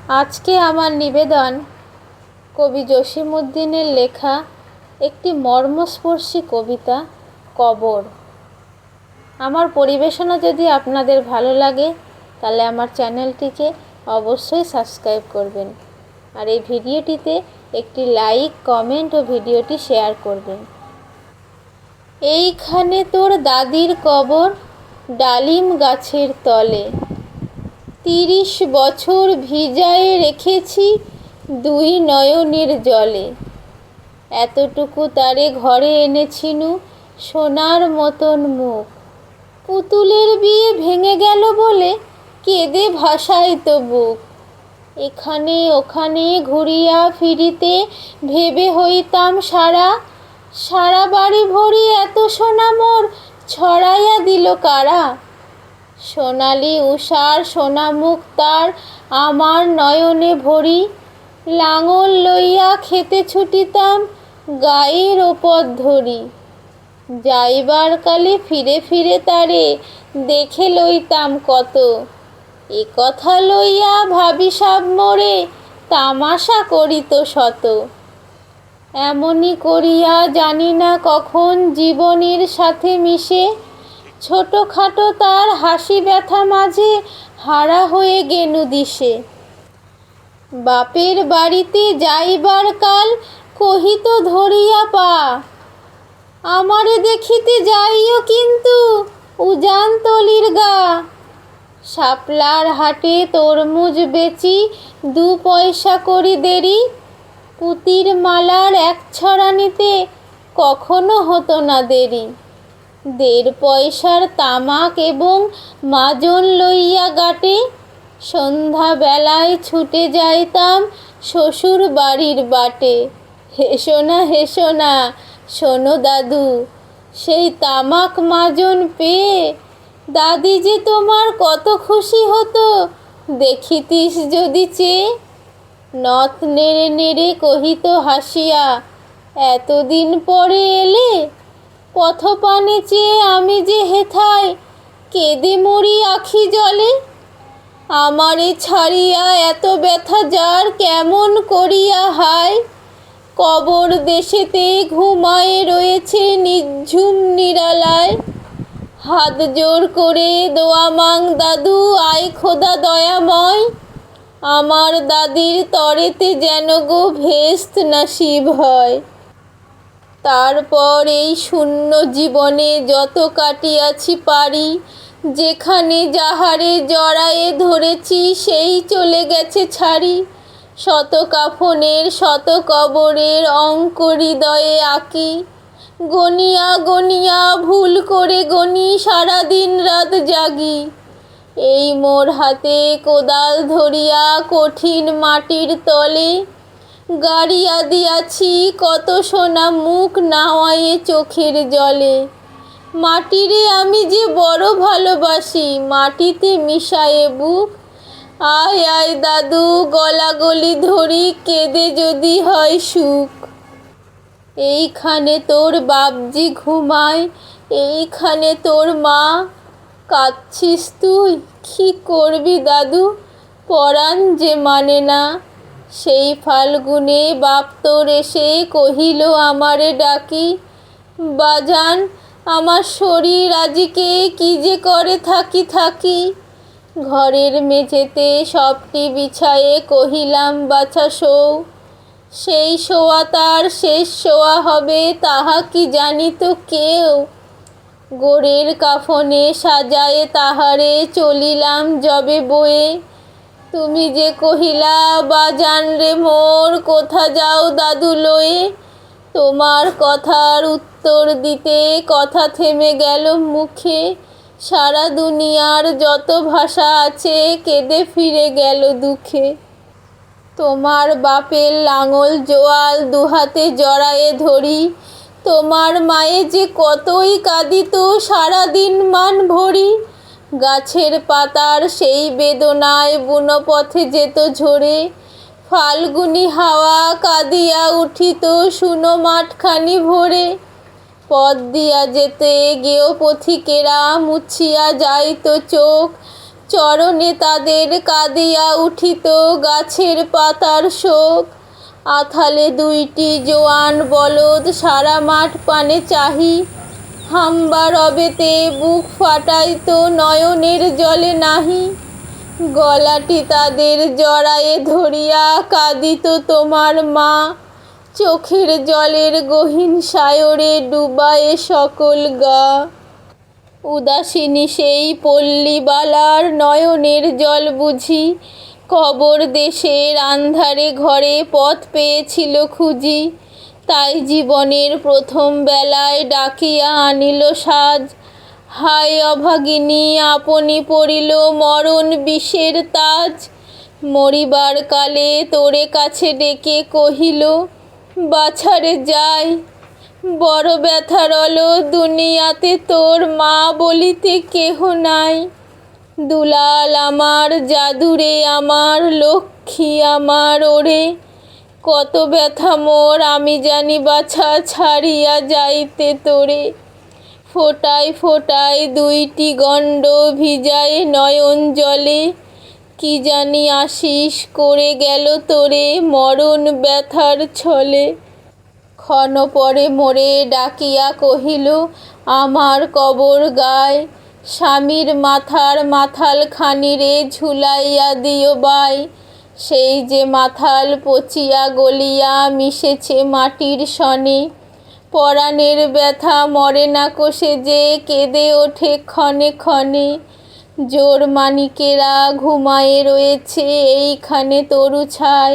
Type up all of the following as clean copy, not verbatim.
আজকে আমার নিবেদন কবি জসীমউদ্দিনের লেখা একটি মর্মস্পর্শী কবিতা কবর। আমার পরিবেশনা যদি আপনাদের ভালো লাগে তাহলে আমার চ্যানেলটিকে অবশ্যই সাবস্ক্রাইব করবেন, আর এই ভিডিওটিতে একটি লাইক, কমেন্ট ও ভিডিওটি শেয়ার করবেন। এইখানে তোর দাদির কবর, ডালিম গাছের তলে, 30 বছর ভিজায়ে রেখেছি দুই নয়নের জলে। এতটুকু তারে ঘরে এনেছিনু সোনার মতন মুখ, পুতুলের বিয়ে ভেঙে গেল বলে কেঁদে ভাসাইতো বুক। এখানে ওখানে ঘুরিয়া ফিরিতে ভেবে হইতাম সারা, সারা বাড়ি ভরি এত সোনা মোর ছড়াইয়া দিল কারা। সোনালি উষার সোনা মুখ তার আমার নয়নে ভরি, লাঙল লইয়া খেতে ছুটিতাম গায়ের ওপর ধরি। যাইবার কালে ফিরে ফিরে তারে দেখে লইতাম কত, এ কথা লইয়া ভাবি সব মোরে তামাশা করিত শত। এমনি করিয়া জানি না কখন জীবনের সাথে মিশে, ছোটখাটো তার হাসি ব্যথা মাঝে হারা হয়ে গেনু দিশে। বাপের বাড়িতে যাইবার কাল কহিত ধরিয়া পা, আমারে দেখিতে যাইও কিন্তু উজানতলির গা। শাপলার হাটে তরমুজ বেচি 2 পয়সা করি দেরি, পুতির মালার 1 ছড়া নিতে কখনো হতো না দেরি। 1.5 পয়সার তামাক এবং মাজন লইয়া গাটে, সন্ধ্যা বেলায় ছুটে যাইতাম শ্বশুর বাড়ির বাটে। হেসো না হেসো না শোনো দাদু, সেই তামাক মাজন পেয়ে দাদি যে তোমার কত খুশি হতো দেখিতিস যদি চেয়ে। নথ নেড়ে নেড়ে কহিত হাসিয়া, এতদিন পরে এলে, পথপানে চেয়ে আমি যে হেথায় কেঁদে মরি আখি জলে। আমারে ছাড়িয়া এত ব্যথা যার কেমন করিয়া হায়, কবর দেশেতে ঘুমায়ে রয়েছে নিঝুম নিরালায়। হাত জোর করে দোয়া মাং দাদু, আয় খোদা দয়াময়, আমার দাদির তরেতে যেন গো ভেস্ত নসিব হয়। তারপর এই শূন্য জীবনে যত কাটিয়াছি পারি, যেখানে যাহারে জড়ায়ে ধরেছি সেই চলে গেছে ছাড়ি। শত কাফনের শত কবরের অঙ্ক হৃদয়ে আঁকি, গনিয়া গনিয়া ভুল করে গনি সারাদিন রাত জাগি। এই মোর হাতে কোদাল ধরিয়া কঠিন মাটির তলে, গাড়িয়া দিয়াছি কত সোনা মুখ নাওয়ায়ে চোখের জলে। মাটিরে আমি যে বড় ভালোবাসি, মাটিতে মিশায়ে বুক। আয় আয় দাদু গলাগলি ধরি, কেঁদে যদি হয় সুখ। এইখানে তোর বাপজি ঘুমায়, এইখানে তোর মা। কাঁদছিস তুই, কি করবি দাদু, পরাণ যে মানে না। সেই ফাল্গুনে বাপ তোর এসে কহিল আমারে ডাকি, বাজান আমার শরীর আজিকে কি যে করে থাকি থাকি। ঘরের মেঝেতে সবটি বিছায়ে কহিলাম বাছা শোও, সেই শোয়া তার শেষ শোয়া হবে তাহা কি জানিত কেউ। গোরের কাফনে সাজায়ে তাহারে চলিলাম যবে বয়ে, তুমি যে কহিলা বাজান রে মোর কোথা যাও দাদু লয়ে। তোমার কথার উত্তর দিতে কথা থেমে গেল মুখে, সারা দুনিয়ার যত ভাষা আছে কেঁদে ফিরে গেল দুঃখে। তোমার বাপের লাঙল জোয়াল 2 হাতে জড়ায়ে ধরি, তোমার মায়ে যে কতই কাঁদিত সারাদিন মান ভরি। গাছের পাতার সেই বেদনায় বুনো পথে যেত ঝরে, ফাল্গুনি হাওয়া কাঁদিয়া উঠিত শুনো মাঠখানি ভরে। পথ দিয়া যেতে গেও পথিকেরা মুছিয়া যাইত চোখ, চরণে তাদের কাঁদিয়া উঠিত গাছের পাতার শোক। আথালে দুইটি জোয়ান বলদ সারা মাঠ পানে চাহি, হাম্বা রবেতে বুক ফাটাইত নয়নের জলে নাহি। গলাটি তাদের জড়ায়ে ধরিয়া কাঁদিত তোমার মা, চোখের জলের গহীন সায়রে ডুবায়ে সকল গা। উদাসিনী সেই পল্লীবালার নয়নের জল বুঝি, কবর দেশের আন্ধারে ঘরে পথ পেয়েছিল খুঁজি। তাই জীবনের প্রথম বেলায় ডাকিয়া আনিল সাজ, হায় অভাগিনী আপনি পড়িল মরণ বিষের তাজ। মরিবার কালে তোরে কাছে ডেকে কহিল, বাছারে যাই, বড় ব্যথারল দুনিয়াতে তোর মা বলিতে কেহ নাই। দুলাল আমার, জাদুরে আমার, লক্ষ্মী আমার ওরে, কত ব্যথা মোর আমি জানি বাছা ছাড়িয়া যাইতে তোরে। ফোটায় ফোটায় দুইটি গণ্ড ভিজায় নয়ন জলে, কি জানি আশিস করে গেল তোরে মরণ ব্যথার ছলে। ক্ষণ পরে মোরে ডাকিয়া কহিল, আমার কবর গায়, স্বামীর মাথার মাথাল খানিরে ঝুলাইয়া দিও বাই। সেই যে মাথাল পচিয়া গলিয়া মিশেছে মাটির সনে, পরাণের ব্যথা মরে না কোষে যে কেঁদে ওঠে ক্ষণে ক্ষণে। জোর মানিকেরা ঘুমায়ে রয়েছে এইখানে তরু ছাই,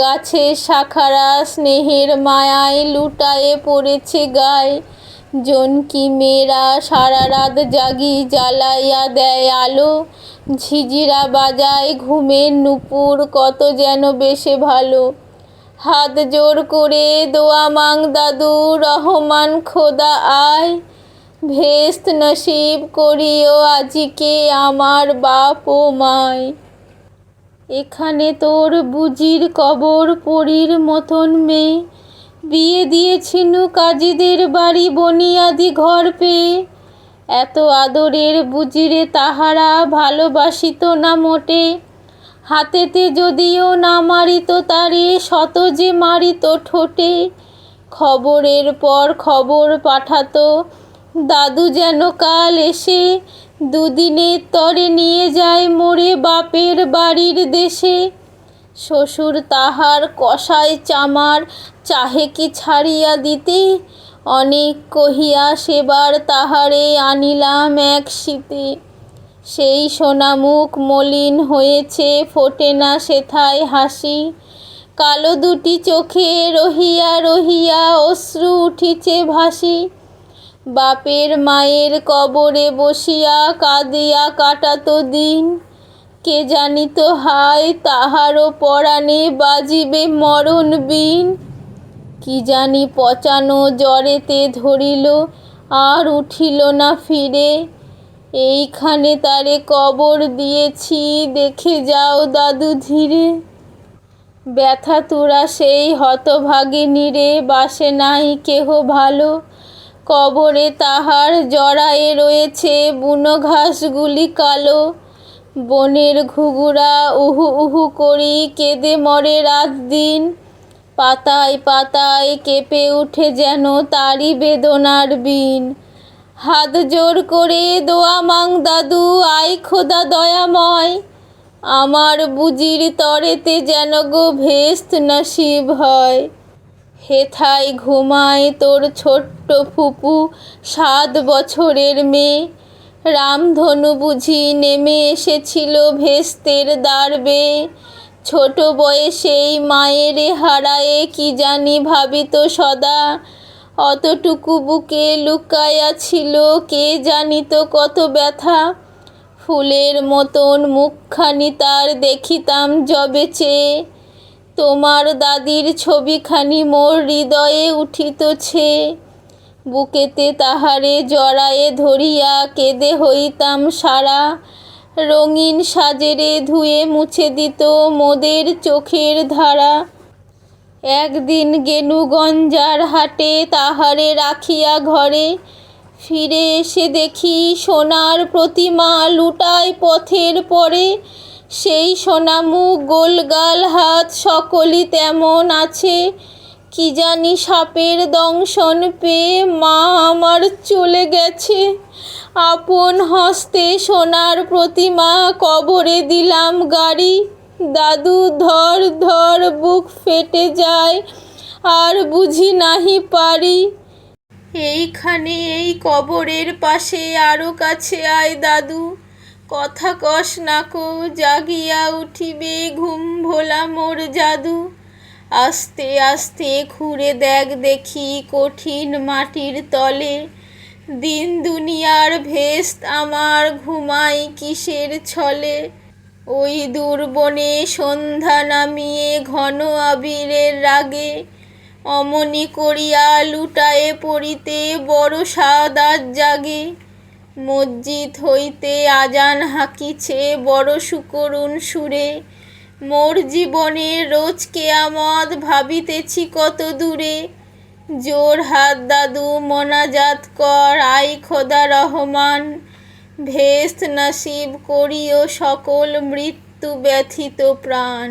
গাছের শাখারা স্নেহের মায়ায় লুটায়ে পড়েছে গায়ে। জনকি মেয়েরা সারা রাত জাগি জ্বালাইয়া দেয় আলো, ঝিঝিরা বাজায় ঘুমের নূপুর কত যেন বেশে ভালো। হাত জোর করে দোয়া মাং দাদু রহমান খোদা আয়, ভেস্ত নসিব করিও আজিকে আমার বাপ ও মায়। এখানে তোর বুজির কবর পরীর মতন মেয়ে, বিয়ে দিয়েছিনু কাজীদের বাড়ি বনিয়াদি ঘর পেয়ে। এত আদরের বুজিরে তাহারা ভালোবাসিত না মোটে, হাতেতে যদিও না মারিত তারে শত যে মারিত ঠোঁটে। খবরের পর খবর পাঠাতো দাদু যেন কাল এসে, দুদিনের তরে নিয়ে যায় মোরে বাপের বাড়ির দেশে। শ্বশুর তাহার কষায় চামার চাহে কি ছাড়িয়া দিতে, অনেক কহিয়া সেবার তাহারে আনিলাম এক শীতে। সেই সোনামুখ মলিন হয়েছে ফোটে না সেথায় হাসি, কালো দুটি চোখে রহিয়া রহিয়া অশ্রু উঠিছে ভাসি। বাপের মায়ের কবরে বসিয়া কাঁদিয়া কাটাতো দিন, কে জানিত হায় তাহারও পরাণে বাজিবে মরণ বিন। কি জানি পচানো জ্বরেতে ধরিল আর উঠিল না ফিরে, এইখানে তারে কবর দিয়েছি দেখে যাও দাদু ধীরে। ব্যথা তুরা সেই হতভাগিনীরে বাসে নাই কেহ ভালো, কবরে তাহার জড়ায়ে রয়েছে বুনো ঘাসগুলি কালো। বনের ঘুঘুরা উহু উহু করি কেঁদে মরে রাত দিন, পাতায় পাতায় কেঁপে উঠে যেন তারই বেদনার বিন। হাত জোর করে দোয়া মাং দাদু আয় খোদা দয়াময়, আমার বুজির তরেতে যেন গো ভেস্ত নসিব হয়। হেথায় ঘুমায় তোর ছোট্ট ফুপু 7 বছরের মেয়ে, রামধনু বুঝি নেমে এসেছিল ভেস্তের দ্বার বেয়ে। ছোট বয়সেই মায়েরে হারায়ে কি জানি ভাবিত সদা, অতটুকু বুকে লুকায়া ছিল কে জানিত কত ব্যথা। ফুলের মতন মুখখানি তার দেখিতাম যবে চেয়ে, তোমার দাদির ছবিখানি মোর হৃদয়ে উঠিত ছেয়ে। বুকেতে তাহারে জড়ায়ে ধরিয়া কেঁদে হইতাম সারা, রঙিন সাজেরে ধুয়ে মুছে দিত মোদের চোখের ধারা। একদিন গেনু গঞ্জার হাটে তাহারে রাখিয়া ঘরে, ফিরে এসে দেখি সোনার প্রতিমা লুটায় পথের পরে, সেই সোনামুখ গোলগাল হাত সকলই তেমন আছে। কি জানি সাপের দংশন পেয়ে মা আমার চলে গেছে। আপন হস্তে সোনার প্রতিমা কবরে দিলাম গাড়ি। দাদু ধর ধর বুক ফেটে যায়, আর বুঝি নাহি পারি। এইখানে এই কবরের পাশে আরো কাছে আয় দাদু, কথা কস নাকো, জাগিয়া উঠিবে ঘুম ভোলা মোর জাদু। আস্তে আস্তে খুঁড়ে দেখ দেখি কঠিন মাটির তলে, দিন দুনিয়ার ভেস্ত আমার ঘুমাই কিসের ছলে। ওই দূর বনে সন্ধ্যা নামিয়ে ঘন আবিরের রাগে, অমনি করিয়া লুটায়ে পড়িতে বড় সাদ আজ জাগে। মসজিদ হইতে আজান হাঁকিছে বড় সুকরুণ সুরে, মোর জীবনের রোজ কেয়ামত ভাবিতেছি কত দূরে। জোর হাত দাদু মোনাজাত কর, আই খোদা রহমান, ভেস্ত নসিব করিও সকল মৃত্যু ব্যথিত প্রাণ।